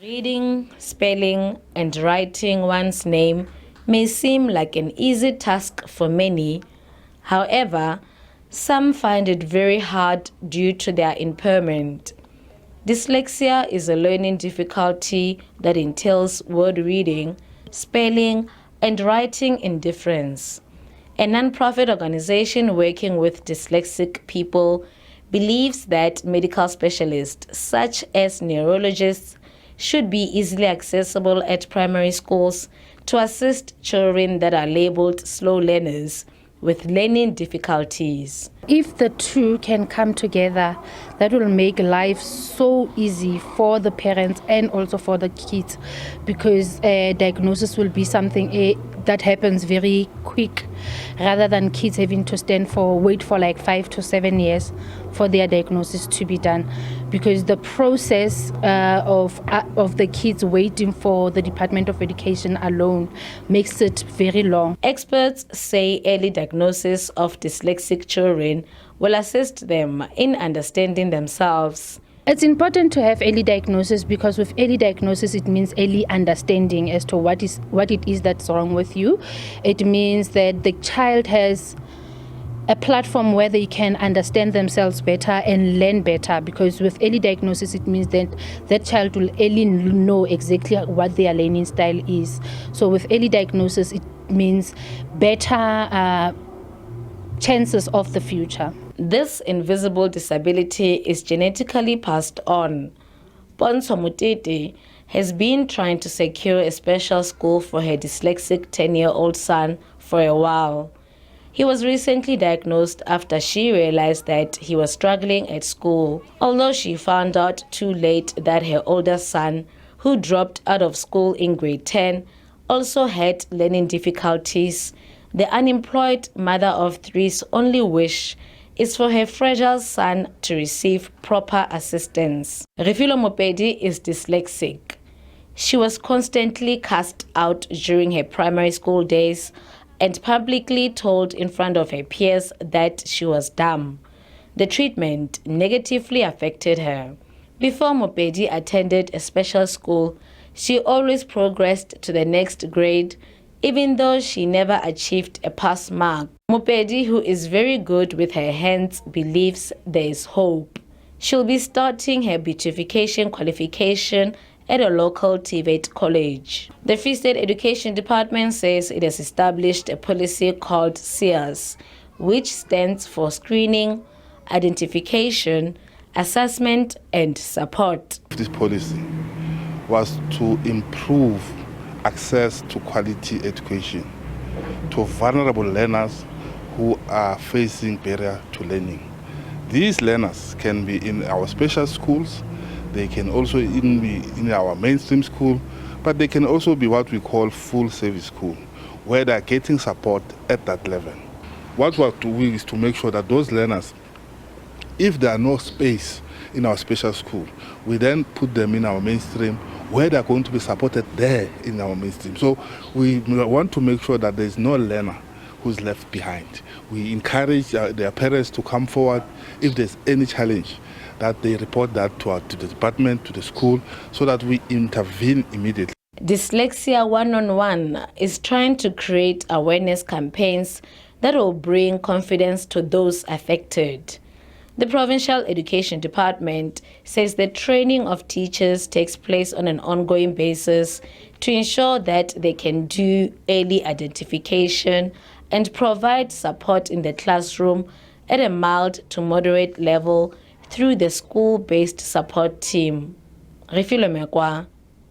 Reading, spelling, and writing one's name may seem like an easy task for many. However, some find it very hard due to their impairment. Dyslexia is a learning difficulty that entails word reading, spelling, and writing indifference. A non-profit organization working with dyslexic people believes that medical specialists, such as neurologists, should be easily accessible at primary schools to assist children that are labeled slow learners with learning difficulties. If the two can come together, that will make life so easy for the parents and also for the kids, because diagnosis will be something that happens very quick, rather than kids having to wait for like 5 to 7 years for their diagnosis to be done, because the process of the kids waiting for the Department of Education alone makes it very long. Experts say early diagnosis of dyslexic children will assist them in understanding themselves. It's important to have early diagnosis, because with early diagnosis it means early understanding as to what it is that's wrong with you. It means that the child has a platform where they can understand themselves better and learn better, because with early diagnosis it means that that child will early know exactly what their learning style is. So with early diagnosis it means better chances of the future. This invisible disability is genetically passed on. Ponso Mutete has been trying to secure a special school for her dyslexic 10-year-old son for a while. He was recently diagnosed after she realized that he was struggling at school. Although she found out too late that her older son, who dropped out of school in grade 10, also had learning difficulties, the unemployed mother of three's only wish is for her fragile son to receive proper assistance. Refilo Mopedi is dyslexic. She was constantly cast out during her primary school days and publicly told in front of her peers that she was dumb. The treatment negatively affected her. Before Mopedi attended a special school, she always progressed to the next grade, even though she never achieved a pass mark. Mopedi, who is very good with her hands, believes there is hope. She'll be starting her beautification qualification at a local TVET college. The Free State Education Department says it has established a policy called SABC, which stands for Screening, Identification, Assessment and Support. This policy was to improve access to quality education to vulnerable learners who are facing barrier to learning. These learners can be in our special schools, they can also be in our mainstream school, but they can also be what we call full service school, where they are getting support at that level. What we are doing is to make sure that those learners, if there are no space in our special school, we then put them in our mainstream, where they are going to be supported there in our mainstream. So we want to make sure that there is no learner who's left behind. We encourage their parents to come forward if there's any challenge, that they report that to the department, to the school, so that we intervene immediately. Dyslexia 1-on-1 is trying to create awareness campaigns that will bring confidence to those affected. The Provincial Education Department says the training of teachers takes place on an ongoing basis to ensure that they can do early identification and provide support in the classroom at a mild to moderate level through the school-based support team. Refilo Mekwa,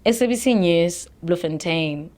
SABC News, Bloemfontein.